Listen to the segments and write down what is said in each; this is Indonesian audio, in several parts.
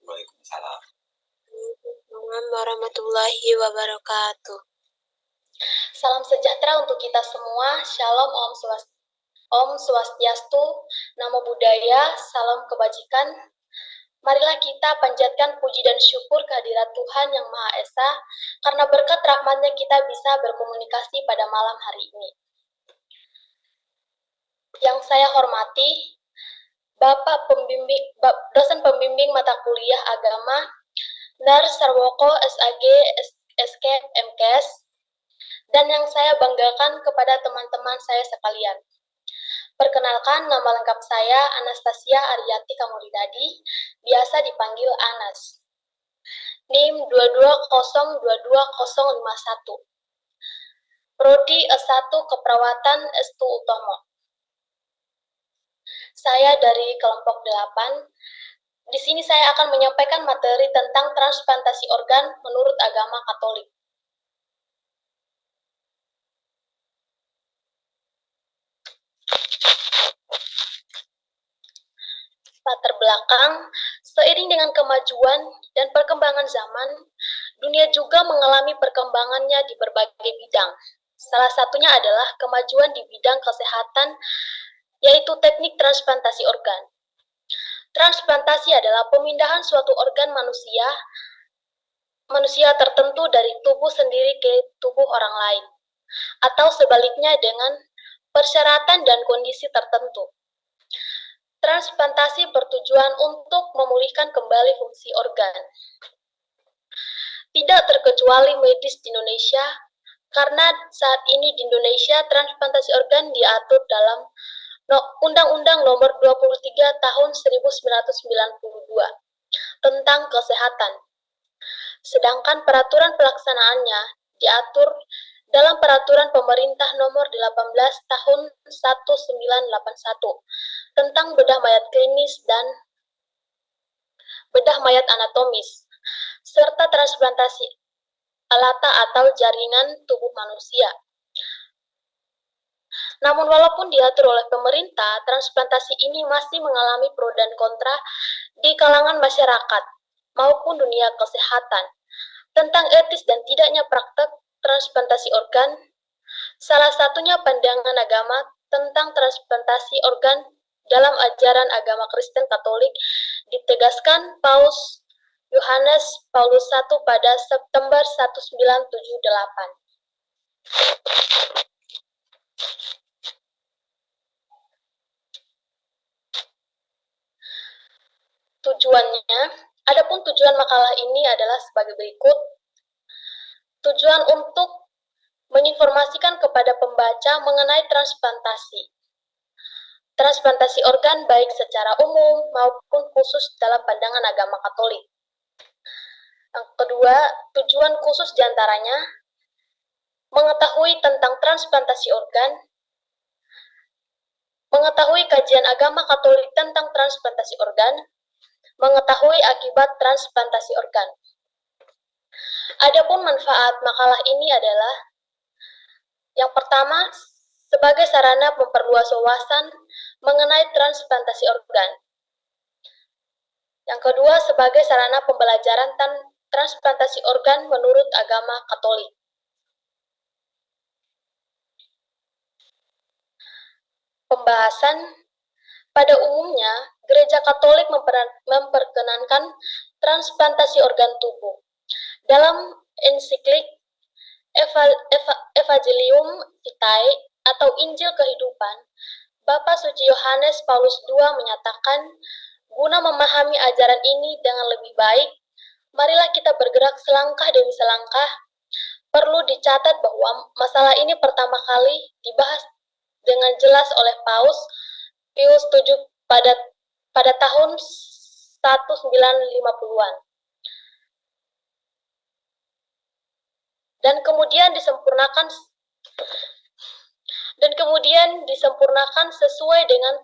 Waalaikumsalam. Assalamualaikum warahmatullahi wabarakatuh. Salam sejahtera untuk kita semua. Shalom, Om Swastiastu, Namo Buddhaya, salam kebajikan. Marilah kita panjatkan puji dan syukur kehadirat Tuhan Yang Maha Esa, karena berkat rahmat-Nya kita bisa berkomunikasi pada malam hari ini. Yang saya hormati, dosen pembimbing mata kuliah agama, Nar Sarwoko SAG SK MKes, dan yang saya banggakan kepada teman-teman saya sekalian. Perkenalkan, nama lengkap saya Anastasia Aryati Kamuridadi, biasa dipanggil Anas. NIM 220225051. Prodi S1 Keperawatan S2 Utomo. Saya dari kelompok 8. Di sini saya akan menyampaikan materi tentang transplantasi organ menurut agama Katolik. Latar belakang, seiring dengan kemajuan dan perkembangan zaman, dunia juga mengalami perkembangannya di berbagai bidang. Salah satunya adalah kemajuan di bidang kesehatan, yaitu teknik transplantasi organ. Transplantasi adalah pemindahan suatu organ manusia tertentu dari tubuh sendiri ke tubuh orang lain, atau sebaliknya dengan persyaratan dan kondisi tertentu. Transplantasi bertujuan untuk memulihkan kembali fungsi organ. Tidak terkecuali medis di Indonesia, karena saat ini di Indonesia transplantasi organ diatur dalam Undang-Undang Nomor 23 Tahun 1992 tentang kesehatan. Sedangkan peraturan pelaksanaannya diatur dalam Peraturan Pemerintah Nomor 18 Tahun 1981 tentang bedah mayat klinis dan bedah mayat anatomis, serta transplantasi alata atau jaringan tubuh manusia. Namun walaupun diatur oleh pemerintah, transplantasi ini masih mengalami pro dan kontra di kalangan masyarakat maupun dunia kesehatan. Tentang etis dan tidaknya praktek transplantasi organ, salah satunya pandangan agama tentang transplantasi organ dalam ajaran agama Kristen Katolik ditegaskan Paus Yohanes Paulus I pada September 1978. Tujuannya, adapun tujuan makalah ini adalah sebagai berikut. Tujuan untuk menginformasikan kepada pembaca mengenai transplantasi. Transplantasi organ baik secara umum maupun khusus dalam pandangan agama Katolik. Yang kedua, tujuan khusus diantaranya mengetahui tentang transplantasi organ, mengetahui kajian agama Katolik tentang transplantasi organ, mengetahui akibat transplantasi organ. Adapun manfaat makalah ini adalah yang pertama, sebagai sarana memperluas wawasan mengenai transplantasi organ. Yang kedua, sebagai sarana pembelajaran transplantasi organ menurut agama Katolik. Pembahasan. Pada umumnya, Gereja Katolik memperkenankan transplantasi organ tubuh. Dalam ensiklik Evangelium Vitae atau Injil Kehidupan, Bapak Suci Yohanes Paulus II menyatakan, guna memahami ajaran ini dengan lebih baik, marilah kita bergerak selangkah demi selangkah. Perlu dicatat bahwa masalah ini pertama kali dibahas dengan jelas oleh Paus Pius VII pada tahun 1950-an. dan kemudian disempurnakan sesuai dengan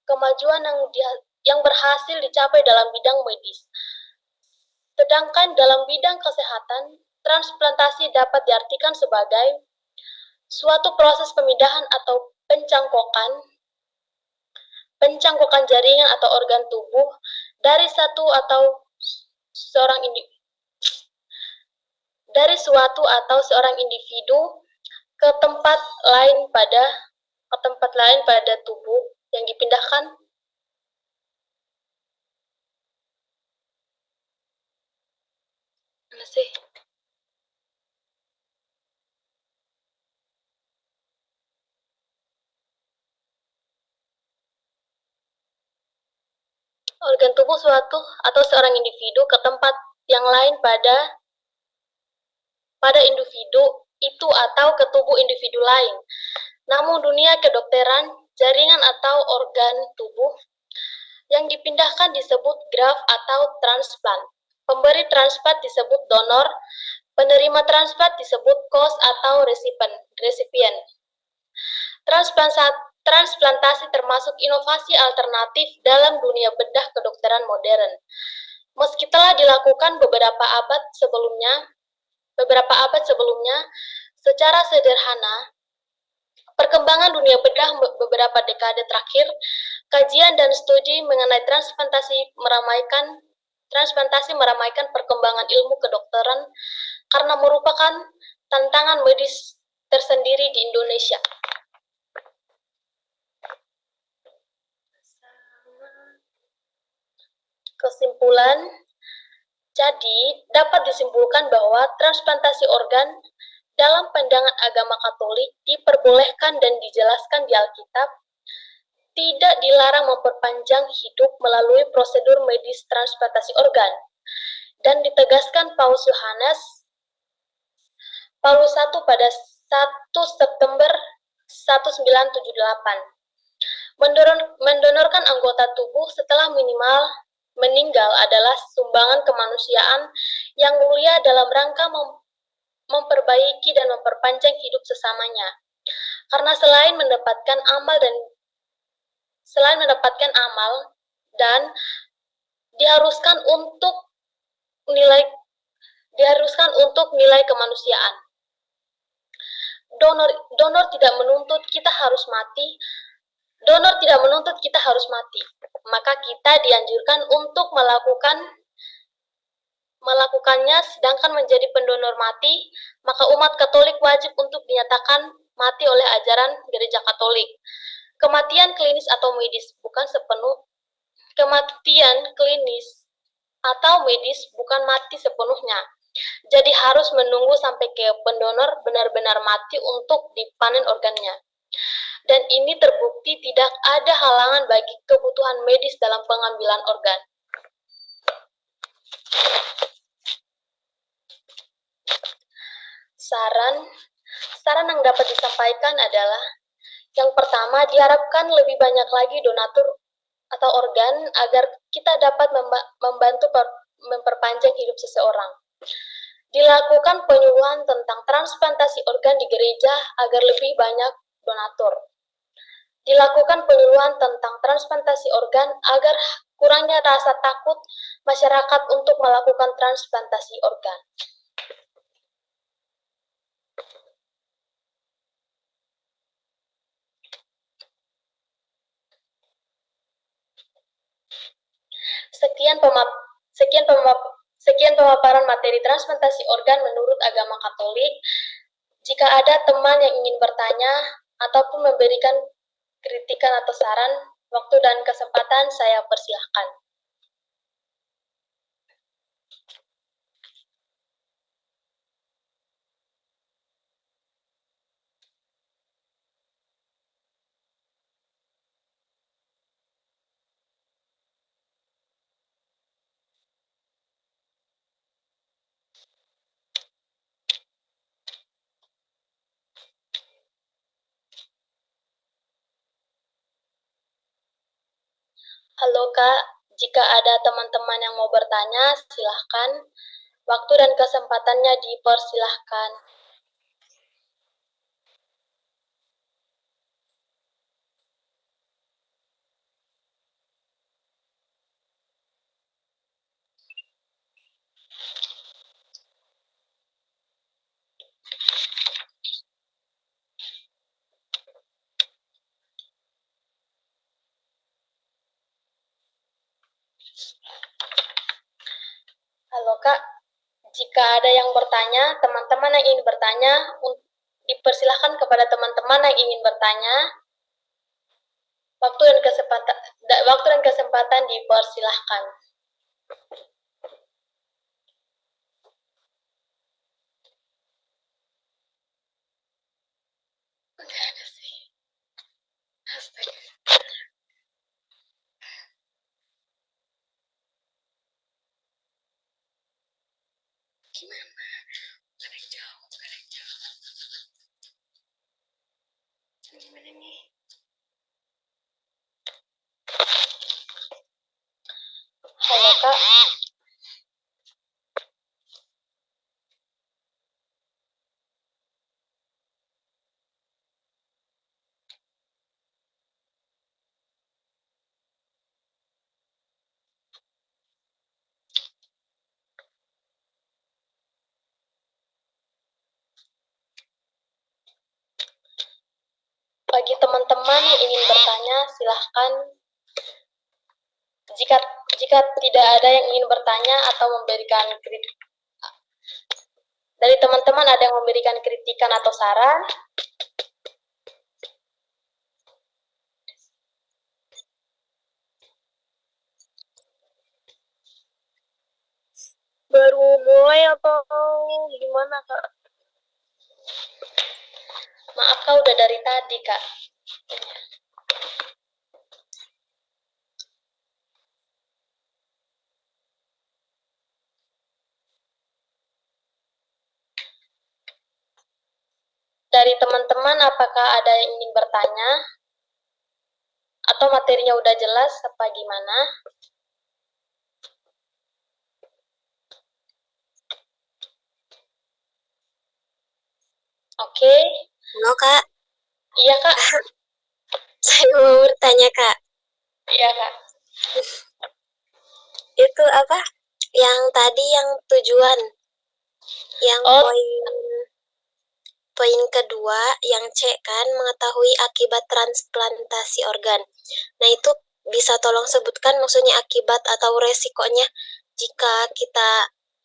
kemajuan yang berhasil dicapai dalam bidang medis. Sedangkan dalam bidang kesehatan, transplantasi dapat diartikan sebagai suatu proses pemindahan atau pencangkokan jaringan atau organ tubuh dari suatu atau seorang individu ke tempat lain pada tubuh yang dipindahkan. Mana sih? Organ tubuh suatu atau seorang individu ke tempat yang lain pada individu itu atau ke tubuh individu lain. Namun dunia kedokteran, jaringan atau organ tubuh yang dipindahkan disebut graft atau transplant. Pemberi transplant disebut donor, penerima transplant disebut host atau resipien. Transplantasi termasuk inovasi alternatif dalam dunia bedah kedokteran modern. Meski telah dilakukan beberapa abad sebelumnya, secara sederhana, perkembangan dunia bedah beberapa dekade terakhir, kajian dan studi mengenai transplantasi meramaikan perkembangan ilmu kedokteran karena merupakan tantangan medis tersendiri di Indonesia. Kesimpulan, jadi dapat disimpulkan bahwa transplantasi organ dalam pandangan agama Katolik diperbolehkan dan dijelaskan di Alkitab, tidak dilarang memperpanjang hidup melalui prosedur medis transplantasi organ, dan ditegaskan Paus I pada 1 September 1978. Mendonorkan anggota tubuh setelah meninggal adalah sumbangan kemanusiaan yang mulia dalam rangka memperbaiki dan memperpanjang hidup sesamanya. Karena selain mendapatkan amal dan diharuskan untuk nilai kemanusiaan. Donor tidak menuntut kita harus mati. Maka kita dianjurkan untuk melakukannya, sedangkan menjadi pendonor mati, maka umat Katolik wajib untuk dinyatakan mati oleh ajaran Gereja Katolik. Kematian klinis atau medis bukan mati sepenuhnya. Jadi harus menunggu sampai ke pendonor benar-benar mati untuk dipanen organnya. Dan ini terbukti tidak ada halangan bagi kebutuhan medis dalam pengambilan organ. Saran yang dapat disampaikan adalah, yang pertama, diharapkan lebih banyak lagi donatur atau organ agar kita dapat membantu memperpanjang hidup seseorang. Dilakukan penyuluhan tentang transplantasi organ di gereja agar lebih banyak donatur. Dilakukan penyuluhan tentang transplantasi organ agar kurangnya rasa takut masyarakat untuk melakukan transplantasi organ. Sekian pemaparan materi transplantasi organ menurut agama Katolik. Jika ada teman yang ingin bertanya ataupun memberikan kritikan atau saran, waktu dan kesempatan saya persilahkan. Halo Kak, jika ada teman-teman yang mau bertanya, silahkan. Waktu dan kesempatannya dipersilahkan. Halo Kak, jika ada yang bertanya, teman-teman yang ingin bertanya, dipersilahkan kepada teman-teman yang ingin bertanya. Waktu dan kesempatan dipersilahkan. Halo Kak. Bagi teman-teman yang ingin bertanya, silahkan. Jika tidak ada yang ingin bertanya atau memberikan kritik, dari teman-teman ada yang memberikan kritikan atau saran, Baru mulai atau gimana, Kak? maaf Kak, udah dari tadi Kak. Dari teman-teman, apakah ada yang ingin bertanya? Atau materinya udah jelas apa gimana? Oke. Halo, Kak. Iya Kak. Saya mau bertanya, Kak. Iya Kak. Itu apa? Yang tadi yang tujuan. Yang poin kedua, yang C kan, mengetahui akibat transplantasi organ. Nah, itu bisa tolong sebutkan maksudnya akibat atau resikonya jika kita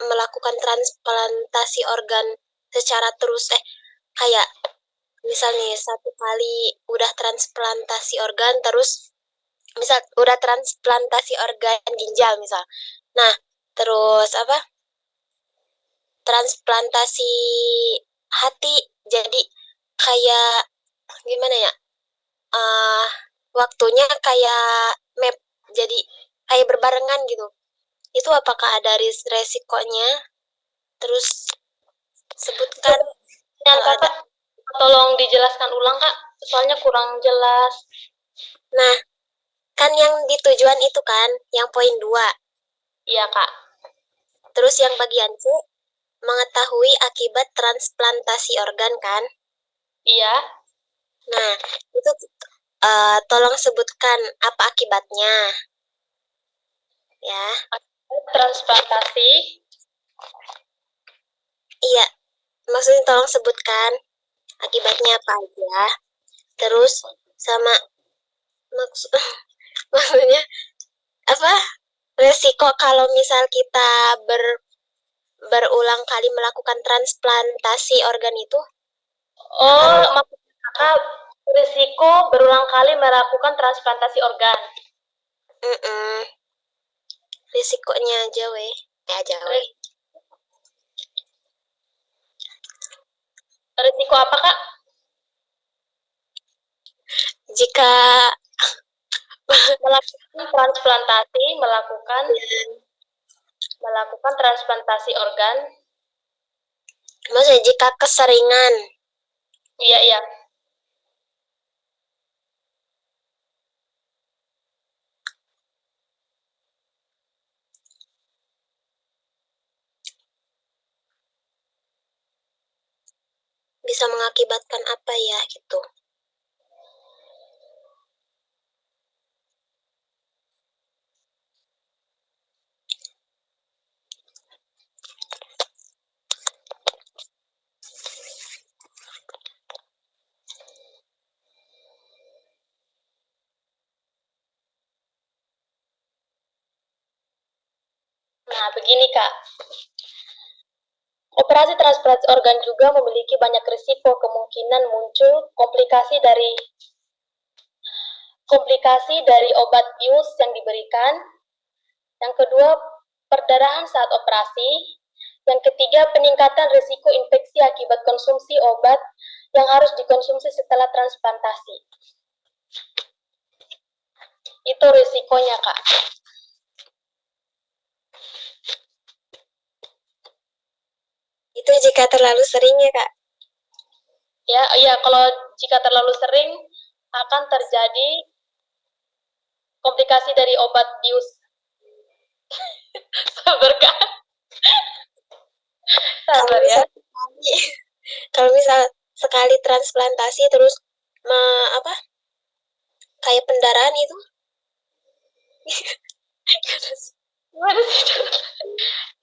melakukan transplantasi organ secara terus, kayak misalnya satu kali udah transplantasi organ, terus misal udah transplantasi organ ginjal misal. Nah, terus apa? Transplantasi hati, jadi kayak gimana ya? uh, Waktunya kayak map, jadi kayak berbarengan gitu. Itu apakah ada resikonya? Terus sebutkan kalau ada. Kakak, tolong dijelaskan ulang Kak, soalnya kurang jelas. Nah, kan yang di tujuan itu kan, yang poin 2. Iya Kak. Terus yang bagian C, mengetahui akibat transplantasi organ kan? Iya. Nah, itu tolong sebutkan apa akibatnya. Ya. Transplantasi. Iya, maksudnya tolong sebutkan akibatnya apa aja. Terus sama maksudnya apa? Resiko kalau misal kita berulang kali melakukan transplantasi organ itu. Oh, maka risiko berulang kali melakukan transplantasi organ. Risikonya aja weh. Risiko apa Kak? Jika melakukan transplantasi, melakukan transplantasi organ. Maksudnya jika keseringan. Iya, iya. bisa mengakibatkan apa ya gitu. Nah, begini Kak. Operasi transplantasi organ juga memiliki banyak risiko kemungkinan muncul komplikasi dari obat bius yang diberikan. Yang kedua, perdarahan saat operasi. Yang ketiga, peningkatan risiko infeksi akibat konsumsi obat yang harus dikonsumsi setelah transplantasi. Itu risikonya, Kak. Itu jika terlalu sering ya, Kak? Ya, kalau jika terlalu sering akan terjadi komplikasi dari obat bius. Sabar, Kak. Sabar ya. Kalau misal sekali transplantasi terus kayak pendarahan itu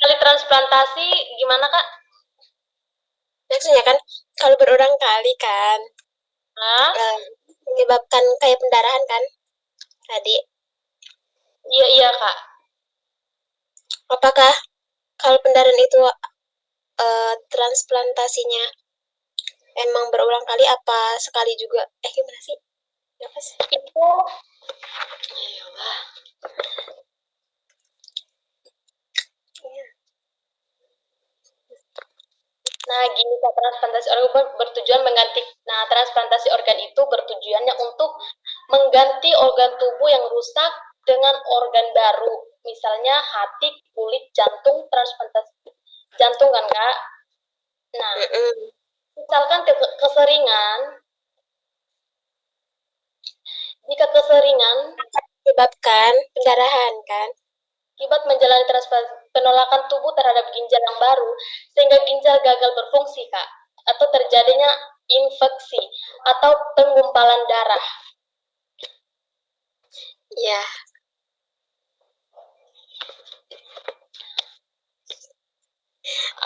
Sekali transplantasi gimana Kak? Maksudnya kan kalau berulang kali kan menyebabkan kayak pendarahan kan tadi. Iya Kak. Apakah kalau pendarahan itu transplantasinya emang berulang kali apa sekali juga? Gimana sih? Apa sih? Itu Nah, gini Kak, transplantasi organ bertujuan mengganti. Nah, transplantasi organ itu bertujuannya untuk mengganti organ tubuh yang rusak dengan organ baru. Misalnya hati, kulit, jantung, transplantasi jantung kan Kak. Nah, misalkan jika keseringan menyebabkan pendarahan kan, akibat menjalani penolakan tubuh terhadap ginjal yang baru, sehingga ginjal gagal berfungsi, Kak, atau terjadinya infeksi atau penggumpalan darah. Ya.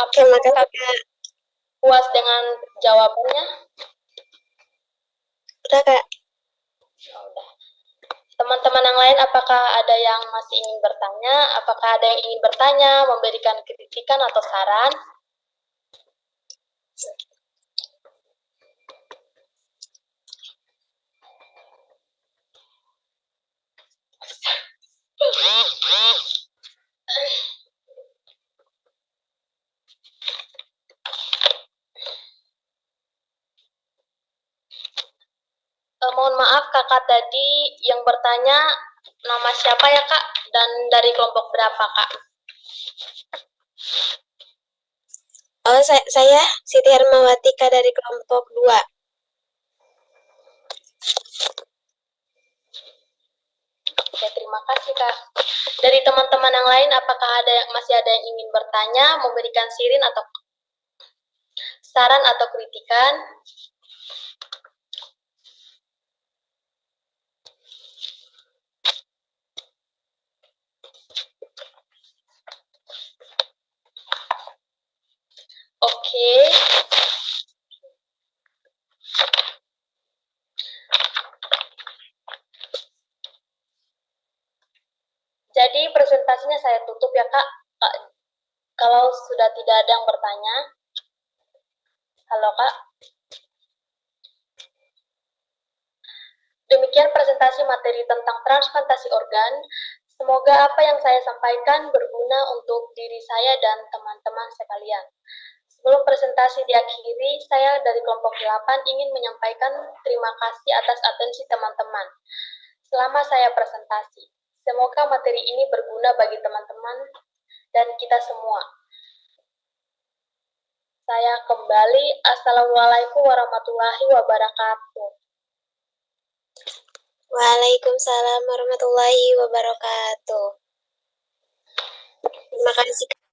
Oke, maka Kakak puas dengan jawabannya? Udah, Kak. Ya udah. Teman-teman yang lain, apakah ada yang masih ingin bertanya? Apakah ada yang ingin bertanya, memberikan kritikan atau saran? Mohon maaf Kakak tadi yang bertanya nama siapa ya Kak? Dan dari kelompok berapa Kak? Oh, saya Siti Hermawati Kak dari kelompok 2. Oke, terima kasih Kak. Dari teman-teman yang lain, apakah masih ada yang ingin bertanya, memberikan saran atau kritikan? Oke. Jadi presentasinya saya tutup ya Kak. Kalau sudah tidak ada yang bertanya. Halo Kak. Demikian presentasi materi tentang transplantasi organ. Semoga apa yang saya sampaikan berguna untuk diri saya dan teman-teman sekalian. Sebelum presentasi diakhiri, saya dari kelompok 8 ingin menyampaikan terima kasih atas atensi teman-teman selama saya presentasi. Semoga materi ini berguna bagi teman-teman dan kita semua. Saya kembali. Assalamualaikum warahmatullahi wabarakatuh. Waalaikumsalam warahmatullahi wabarakatuh. Terima kasih.